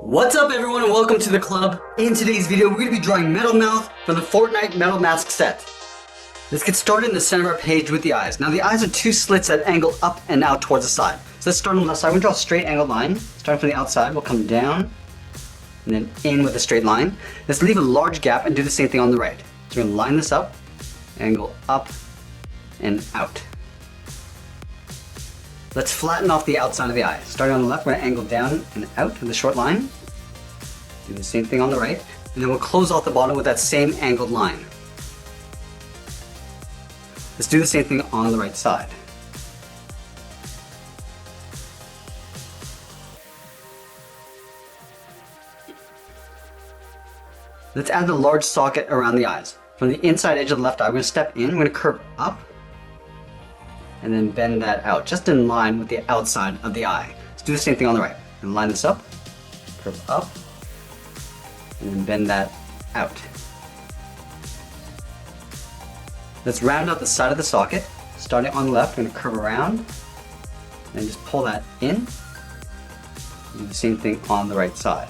What's up everyone and welcome to the club. In today's video we're going to be drawing Metal Mouth from the Fortnite Metal Mask set. Let's get started in the center of our page with the eyes. Now the eyes are two slits that angle up and out towards the side. So let's start on the left side. We're going to draw a straight angled line. Starting from the outside, we'll come down and then in with a straight line. Let's leave a large gap and do the same thing on the right. So we're going to line this up, angle up and out. Let's flatten off the outside of the eye. Starting on the left, we're going to angle down and out with a short line. Do the same thing on the right, and then we'll close off the bottom with that same angled line. Let's do the same thing on the right side. Let's add the large socket around the eyes. From the inside edge of the left eye, we're going to step in, we're going to curve up, and then bend that out, just in line with the outside of the eye. Let's do the same thing on the right. And line this up, curve up, and then bend that out. Let's round out the side of the socket. Starting on the left, we're going to curve around, and just pull that in. Do the same thing on the right side.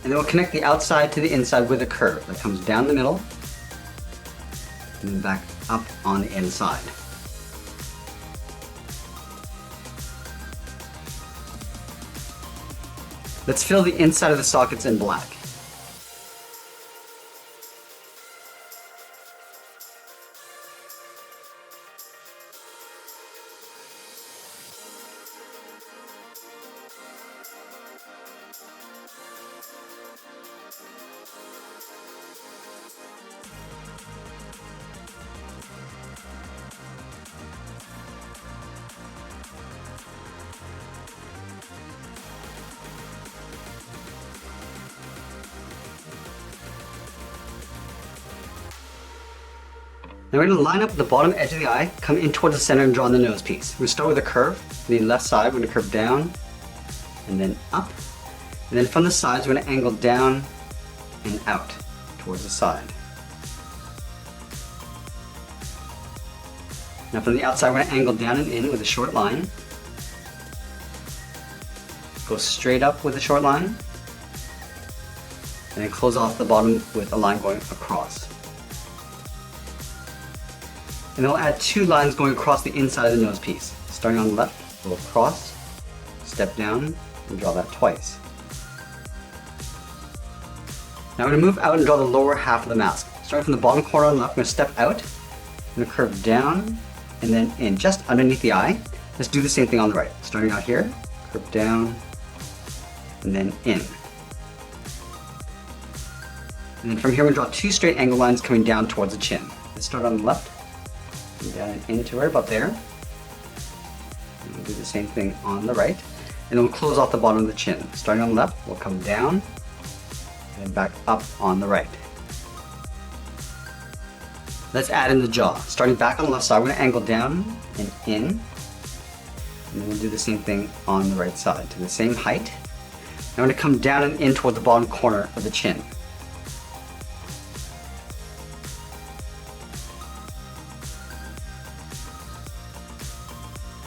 And then we'll connect the outside to the inside with a curve that comes down the middle, and then back up on the inside. Let's fill the inside of the sockets in black. Now we're going to line up the bottom edge of the eye, come in towards the center and draw on the nose piece. We're going to start with a curve. The left side, we're going to curve down and then up. And then from the sides, we're going to angle down and out towards the side. Now from the outside, we're going to angle down and in with a short line. Go straight up with a short line. And then close off the bottom with a line going across. And then we'll add two lines going across the inside of the nose piece. Starting on the left, we'll cross, step down, and draw that twice. Now we're going to move out and draw the lower half of the mask. Starting from the bottom corner on the left, we're going to step out, I'm going to curve down, and then in, just underneath the eye. Let's do the same thing on the right. Starting out here, curve down, and then in. And then from here, we're going to draw two straight angle lines coming down towards the chin. Let's start on the left. Down and into right about there. And we'll do the same thing on the right. And then we'll close off the bottom of the chin. Starting on the left, we'll come down and back up on the right. Let's add in the jaw. Starting back on the left side, we're going to angle down and in. And then we'll do the same thing on the right side to the same height. Now we're going to come down and in toward the bottom corner of the chin.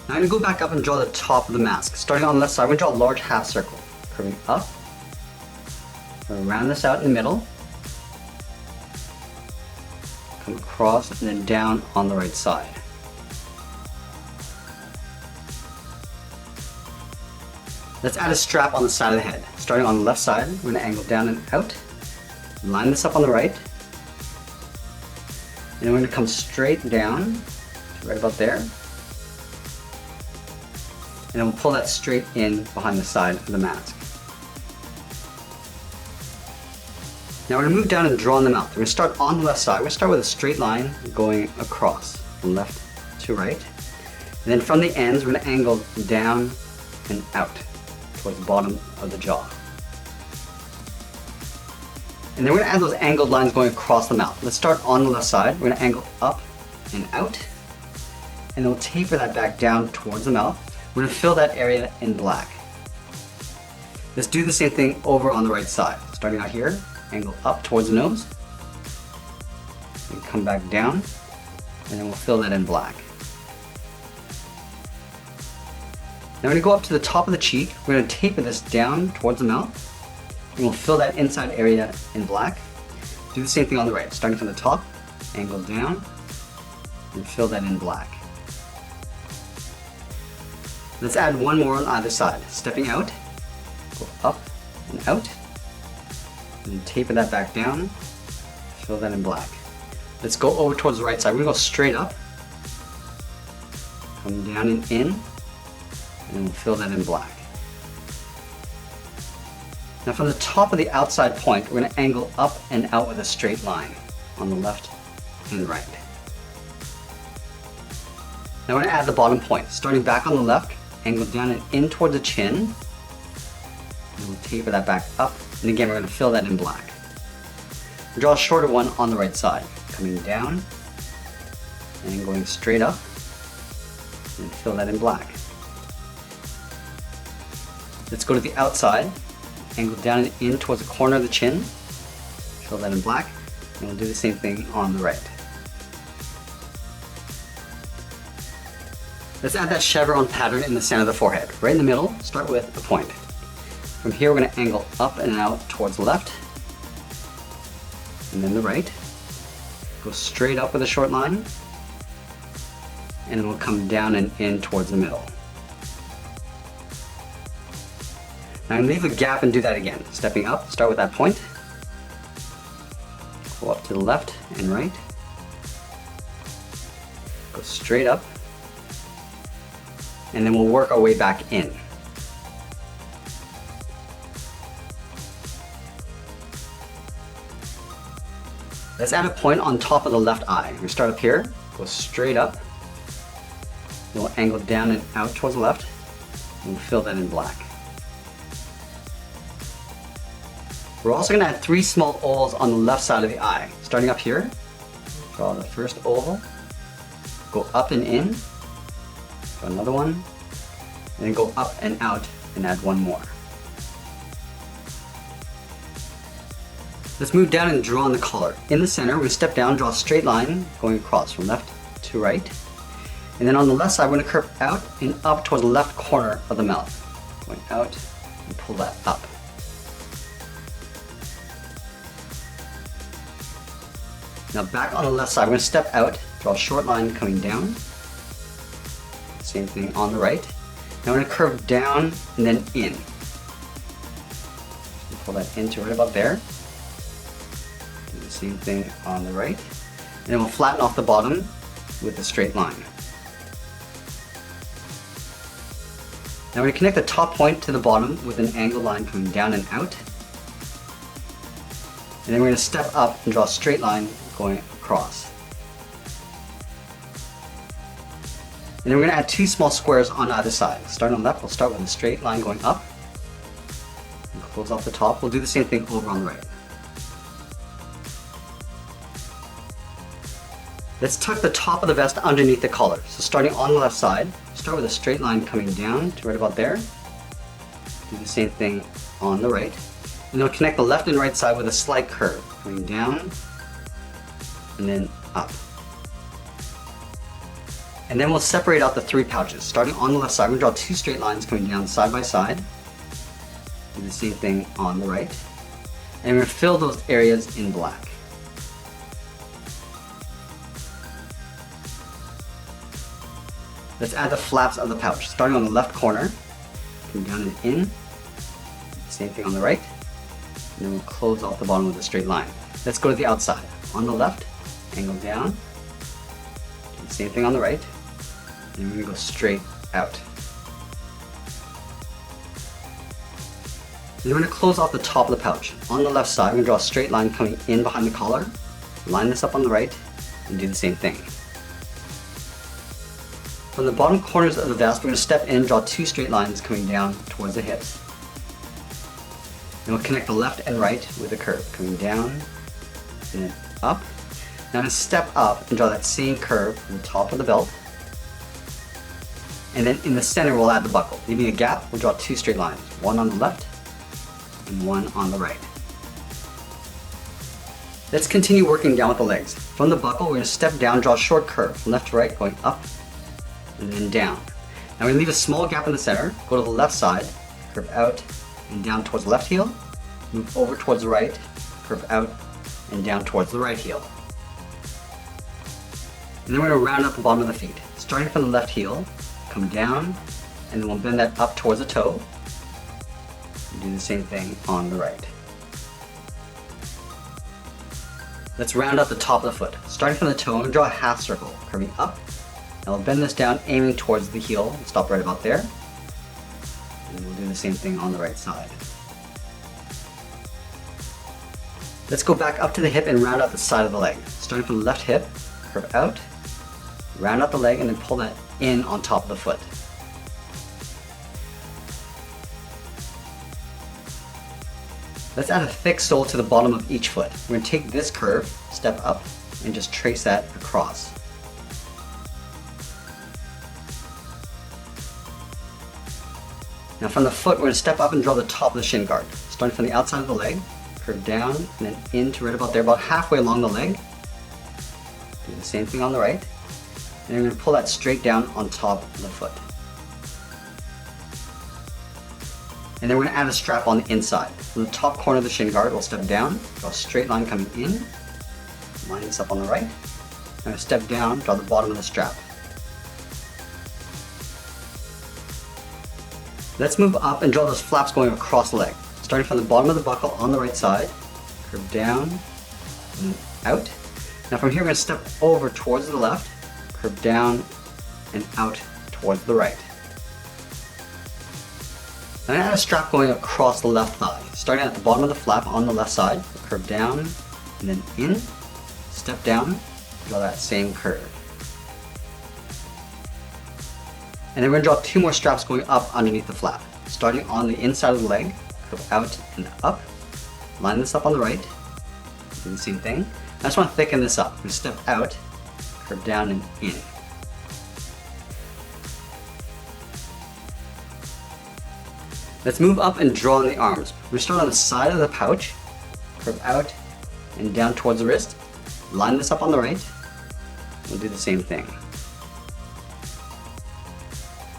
Now I'm going to go back up and draw the top of the mask. Starting on the left side, we're going to draw a large half circle. Curving up. We're going to round this out in the middle. Come across and then down on the right side. Let's add a strap on the side of the head. Starting on the left side, we're going to angle down and out. Line this up on the right. And then we're going to come straight down, right about there. And then we'll pull that straight in behind the side of the mask. Now we're going to move down and draw on the mouth. We're going to start on the left side. We're going to start with a straight line going across from left to right. And then from the ends, we're going to angle down and out towards the bottom of the jaw. And then we're going to add those angled lines going across the mouth. Let's start on the left side. We're going to angle up and out. And then we'll taper that back down towards the mouth. We're going to fill that area in black. Let's do the same thing over on the right side. Starting out here, angle up towards the nose, and come back down, and then we'll fill that in black. Now we're going to go up to the top of the cheek. We're going to taper this down towards the mouth. And we'll fill that inside area in black. Do the same thing on the right. Starting from the top, angle down, and fill that in black. Let's add one more on either side. Stepping out, go up and out, and taper that back down, fill that in black. Let's go over towards the right side. We're going to go straight up, come down and in, and we'll fill that in black. Now from the top of the outside point, we're going to angle up and out with a straight line on the left and right. Now we're going to add the bottom point. Starting back on the left, angle down and in toward the chin. And we'll taper that back up. And again, we're going to fill that in black. Draw a shorter one on the right side. Coming down and going straight up. And fill that in black. Let's go to the outside. Angle down and in towards the corner of the chin. Fill that in black. And we'll do the same thing on the right. Let's add that chevron pattern in the center of the forehead. Right in the middle, start with a point. From here we're going to angle up and out towards the left. And then the right. Go straight up with a short line. And then we'll come down and in towards the middle. Now I'm going to leave a gap and do that again. Stepping up, start with that point. Go up to the left and right. Go straight up. And then we'll work our way back in. Let's add a point on top of the left eye. We start up here, go straight up. We'll angle down and out towards the left, and we'll fill that in black. We're also going to add 3 small ovals on the left side of the eye. Starting up here, draw the first oval, go up and in, draw another one, and then go up and out and add one more. Let's move down and draw on the collar. In the center, we're going to step down, draw a straight line going across from left to right. And then on the left side, we're going to curve out and up towards the left corner of the mouth. Going out and pull that up. Now back on the left side, we're going to step out, draw a short line coming down. Same thing on the right. Now we're going to curve down and then in. Pull that into right about there. Do the same thing on the right. And then we'll flatten off the bottom with a straight line. Now we're going to connect the top point to the bottom with an angled line coming down and out. And then we're going to step up and draw a straight line going across. And then we're going to add 2 small squares on either side. Starting on the left, we'll start with a straight line going up. And close off the top. We'll do the same thing over on the right. Let's tuck the top of the vest underneath the collar. So starting on the left side, start with a straight line coming down to right about there. Do the same thing on the right. And then we'll connect the left and right side with a slight curve, coming down and then up. And then we'll separate out the 3 pouches. Starting on the left side, we're going to draw 2 straight lines coming down side by side. Do the same thing on the right. And we're going to fill those areas in black. Let's add the flaps of the pouch. Starting on the left corner, coming down and in. Same thing on the right. And then we'll close off the bottom with a straight line. Let's go to the outside. On the left, angle down. Do the same thing on the right. And we're going to go straight out. And we're going to close off the top of the pouch. On the left side, we're going to draw a straight line coming in behind the collar. Line this up on the right, and do the same thing. From the bottom corners of the vest, we're going to step in and draw 2 straight lines coming down towards the hips. And we'll connect the left and right with a curve, coming down and then up. Now I'm going to step up and draw that same curve from the top of the belt. And then in the center, we'll add the buckle. Leaving a gap, we'll draw 2 straight lines, one on the left and one on the right. Let's continue working down with the legs. From the buckle, we're going to step down, draw a short curve from left to right, going up and then down. Now we're gonna leave a small gap in the center, go to the left side, curve out and down towards the left heel, move over towards the right, curve out and down towards the right heel. And then we're gonna round up the bottom of the feet. Starting from the left heel, come down, and then we'll bend that up towards the toe. And do the same thing on the right. Let's round out the top of the foot. Starting from the toe, I'm gonna draw a half circle, curving up. And we'll bend this down, aiming towards the heel. Stop right about there. And we'll do the same thing on the right side. Let's go back up to the hip and round out the side of the leg. Starting from the left hip, curve out, round out the leg, and then pull that in on top of the foot. Let's add a thick sole to the bottom of each foot. We're going to take this curve, step up, and just trace that across. Now from the foot, we're going to step up and draw the top of the shin guard. Starting from the outside of the leg, curve down, and then in to right about there, about halfway along the leg. Do the same thing on the right. And we're going to pull that straight down on top of the foot. And then we're going to add a strap on the inside. From the top corner of the shin guard, we'll step down, draw a straight line coming in, line this up on the right. I'm going to step down, draw the bottom of the strap. Let's move up and draw those flaps going across the leg. Starting from the bottom of the buckle on the right side, curve down and out. Now from here, we're going to step over towards the left, curve down and out towards the right. Then I add a strap going across the left thigh. Starting at the bottom of the flap on the left side, curve down and then in, step down, draw that same curve. And then we're going to draw two more straps going up underneath the flap. Starting on the inside of the leg, curve out and up, line this up on the right, do the same thing. I just want to thicken this up. I'm going to step out, curve down and in. Let's move up and draw on the arms. We start on the side of the pouch, curve out and down towards the wrist. Line this up on the right. We'll do the same thing.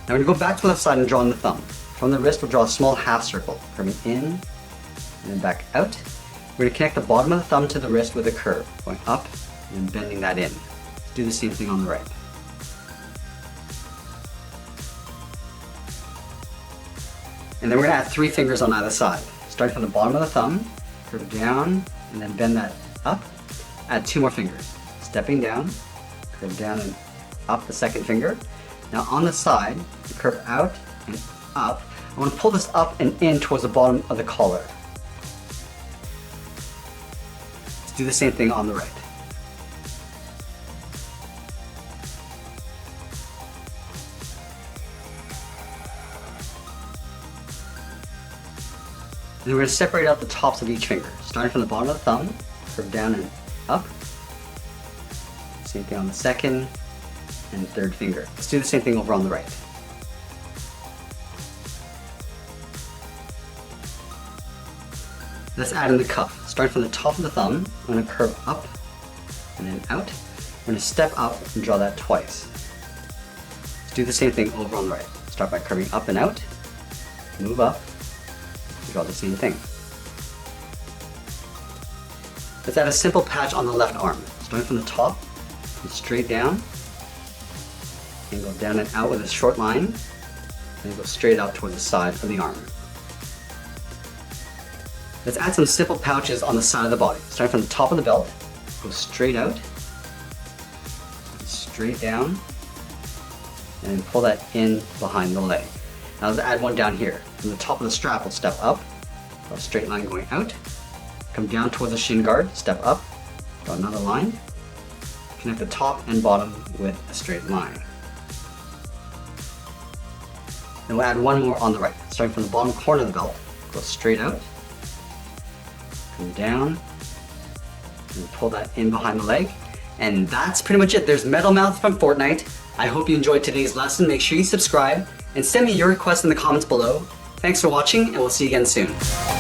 Now we're going to go back to the left side and draw on the thumb. From the wrist, we'll draw a small half circle, curving in and then back out. We're going to connect the bottom of the thumb to the wrist with a curve, going up and bending that in. Do the same thing on the right. And then we're going to add 3 fingers on either side. Starting from the bottom of the thumb, curve down, and then bend that up. Add 2 more fingers. Stepping down, curve down and up the second finger. Now on the side, curve out and up. I want to pull this up and in towards the bottom of the collar. Let's do the same thing on the right. And then we're going to separate out the tops of each finger. Starting from the bottom of the thumb, curve down and up. Same thing on the second and third finger. Let's do the same thing over on the right. Let's add in the cuff. Starting from the top of the thumb, I'm going to curve up and then out. We're going to step up and draw that twice. Let's do the same thing over on the right. Start by curving up and out, move up, draw the same thing. Let's add a simple patch on the left arm. Starting from the top, and straight down, and go down and out with a short line, and go straight out towards the side of the arm. Let's add some simple pouches on the side of the body. Starting from the top of the belt, go straight out, straight down, and then pull that in behind the leg. Now let's add one down here. From the top of the strap, we'll step up, draw a straight line going out, come down towards the shin guard, step up, draw another line, connect the top and bottom with a straight line. Then we'll add one more on the right. Starting from the bottom corner of the belt, go straight out, come down, and pull that in behind the leg. And that's pretty much it. There's Metal Mouth from Fortnite. I hope you enjoyed today's lesson. Make sure you subscribe and send me your requests in the comments below. Thanks for watching, and we'll see you again soon.